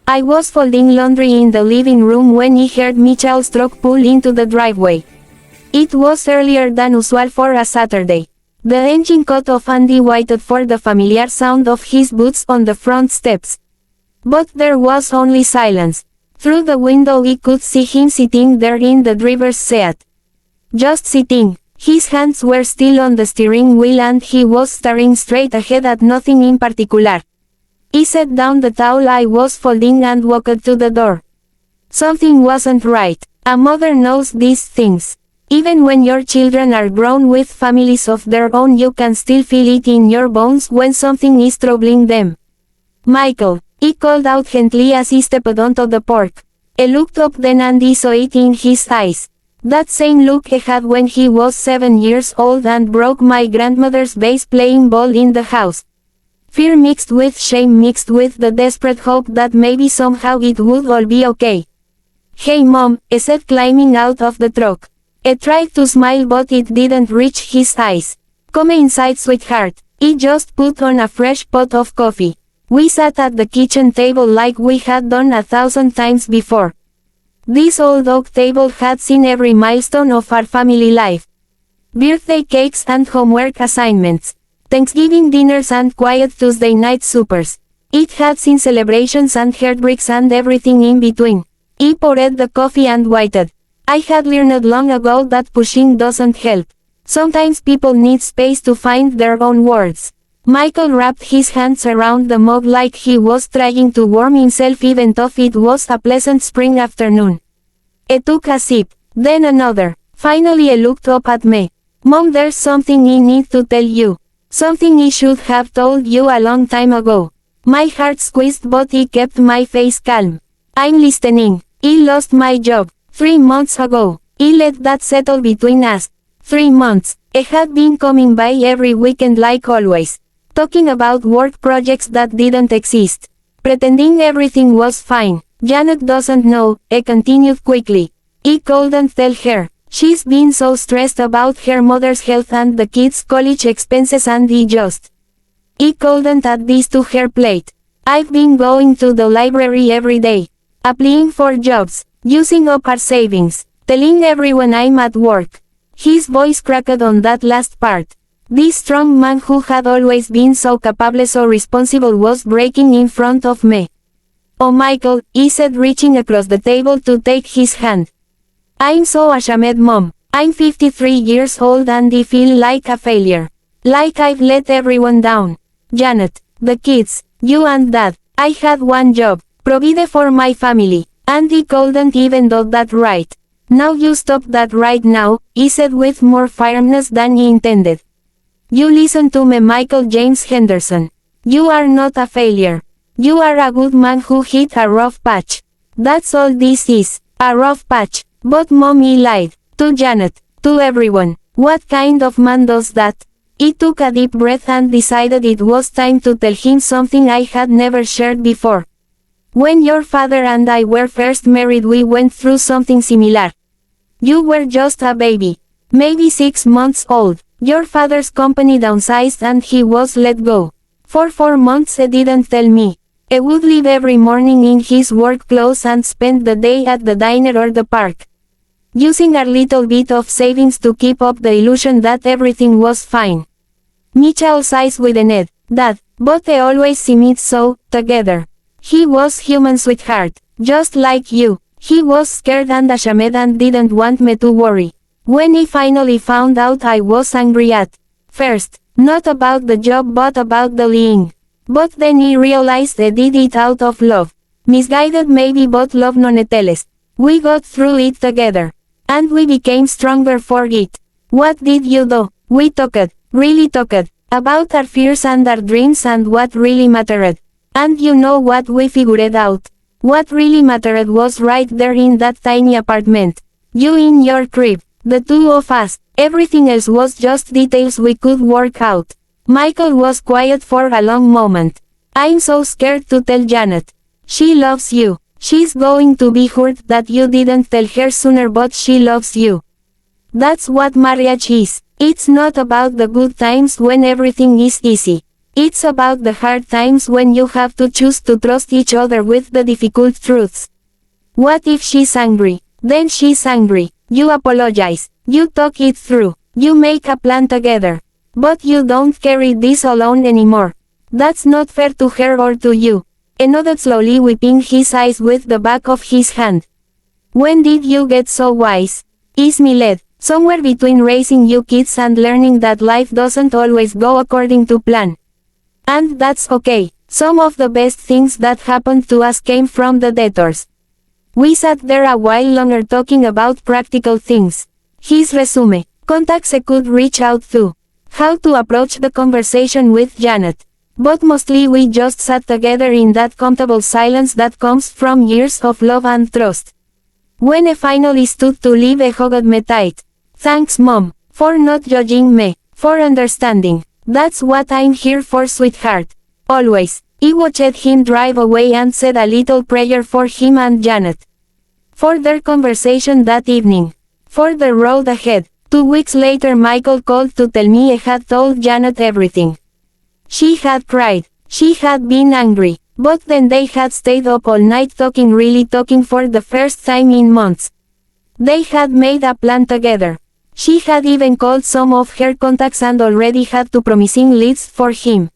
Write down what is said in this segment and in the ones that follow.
I was folding laundry in the living room when I heard Mitchell's truck pull into the driveway. It was earlier than usual for a Saturday. The engine cut off and I waited for the familiar sound of his boots on the front steps. But there was only silence. Through the window I could see him sitting there in the driver's seat. Just sitting. His hands were still on the steering wheel and he was staring straight ahead at nothing in particular. I set down the towel I was folding and walked to the door. Something wasn't right. A mother knows these things. Even when your children are grown with families of their own, you can still feel it in your bones when something is troubling them. Michael, I called out gently as he stepped onto the porch. I looked up then and I saw it in his eyes. That same look he had when he was 7 years old and broke my grandmother's vase playing ball in the house. Fear mixed with shame mixed with the desperate hope that maybe somehow it would all be okay. "Hey Mom," I said climbing out of the truck. I tried to smile but it didn't reach his eyes. "Come inside, sweetheart. I just put on a fresh pot of coffee." We sat at the kitchen table like we had done 1,000 times before. This old oak table had seen every milestone of our family life. Birthday cakes and homework assignments. Thanksgiving dinners and quiet Tuesday night suppers. It had seen celebrations and heartbreaks and everything in between. I poured the coffee and waited. I had learned long ago that pushing doesn't help. Sometimes people need space to find their own words. Michael wrapped his hands around the mug like he was trying to warm himself even though it was a pleasant spring afternoon. I took a sip, then another. Finally I looked up at me. "Mom, there's something I need to tell you. Something I should have told you a long time ago." My heart squeezed but I kept my face calm. "I'm listening. I lost my job 3 months ago. I let that settle between us. 3 months. I had been coming by every weekend like always. Talking about work projects that didn't exist. Pretending everything was fine. Janet doesn't know," I continued quickly. "I couldn't tell her. She's been so stressed about her mother's health and the kids' college expenses and I couldn't add this to her plate. I've been going to the library every day. Applying for jobs. Using up our savings. Telling everyone I'm at work." His voice cracked on that last part. This strong man who had always been so capable, so responsible, was breaking in front of me. "Oh Michael," I said, reaching across the table to take his hand. "I'm so ashamed, Mom. I'm 53 years old and I feel like a failure. Like I've let everyone down. Janet, the kids, you and Dad. I had one job. Provide for my family. And I couldn't even do that right. Now you stop that right now," I said with more firmness than I intended. "You listen to me, Michael James Henderson. You are not a failure. You are a good man who hit a rough patch. That's all this is, a rough patch." But Mom, I lied. To Janet. To everyone. What kind of man does that? I took a deep breath and decided it was time to tell him something I had never shared before. "When your father and I were first married, we went through something similar. You were just a baby. Maybe 6 months old. Your father's company downsized and he was let go. For 4 months he didn't tell me. I would leave every morning in his work clothes and spend the day at the diner or the park. Using a little bit of savings to keep up the illusion that everything was fine." Mitchell's eyes widened. "Dad, but I always seem it so, together. He was human, sweetheart. Just like you. He was scared and ashamed and didn't want me to worry. When I finally found out, I was angry at first, not about the job but about the lying. But then I realized I did it out of love. Misguided maybe, but love nonetheless. We got through it together. And we became stronger for it. What did you do? We talked, really talked, about our fears and our dreams and what really mattered. And you know what we figured out? What really mattered was right there in that tiny apartment. You in your crib, the two of us. Everything else was just details we could work out." Michael was quiet for a long moment. "I'm so scared to tell Janet. She loves you. She's going to be hurt that you didn't tell her sooner, but she loves you. That's what marriage is. It's not about the good times when everything is easy. It's about the hard times when you have to choose to trust each other with the difficult truths. What if she's angry? Then she's angry. You apologize. You talk it through. You make a plan together. But you don't carry this alone anymore. That's not fair to her or to you. Nodded slowly, wiping his eyes with the back of his hand. When did you get so wise? Is Miled, somewhere between raising you kids and learning that life doesn't always go according to plan. And that's okay. Some of the best things that happened to us came from the detours. We sat there a while longer talking about practical things. His resume, contacts I could reach out to, how to approach the conversation with Janet. But mostly we just sat together in that comfortable silence that comes from years of love and trust. When I finally stood to leave, I hugged me tight. Thanks, Mom, for not judging me, for understanding. That's what I'm here for, sweetheart. Always. I watched him drive away and said a little prayer for him and Janet. For their conversation that evening. For the road ahead. 2 weeks later Michael called to tell me I had told Janet everything. She had cried. She had been angry. But then they had stayed up all night talking, really talking for the first time in months. They had made a plan together. She had even called some of her contacts and already had 2 promising leads for him.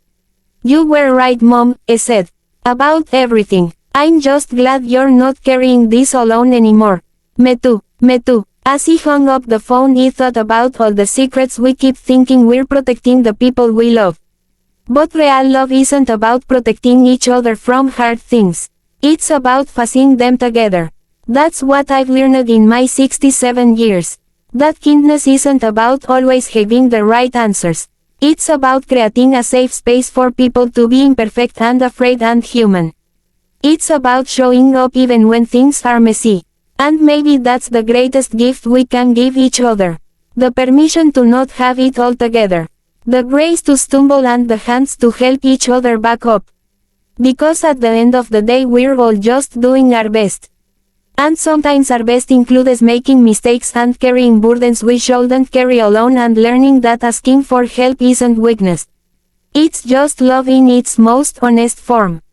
You were right, Mom, I said. About everything. I'm just glad you're not carrying this alone anymore. Me too, me too. As he hung up the phone, he thought about all the secrets we keep thinking we're protecting the people we love. But real love isn't about protecting each other from hard things. It's about facing them together. That's what I've learned in my 67 years. That kindness isn't about always having the right answers. It's about creating a safe space for people to be imperfect and afraid and human. It's about showing up even when things are messy. And maybe that's the greatest gift we can give each other. The permission to not have it all together. The grace to stumble and the hands to help each other back up. Because at the end of the day we're all just doing our best. And sometimes our best includes making mistakes and carrying burdens we shouldn't carry alone, and learning that asking for help isn't weakness. It's just love in its most honest form.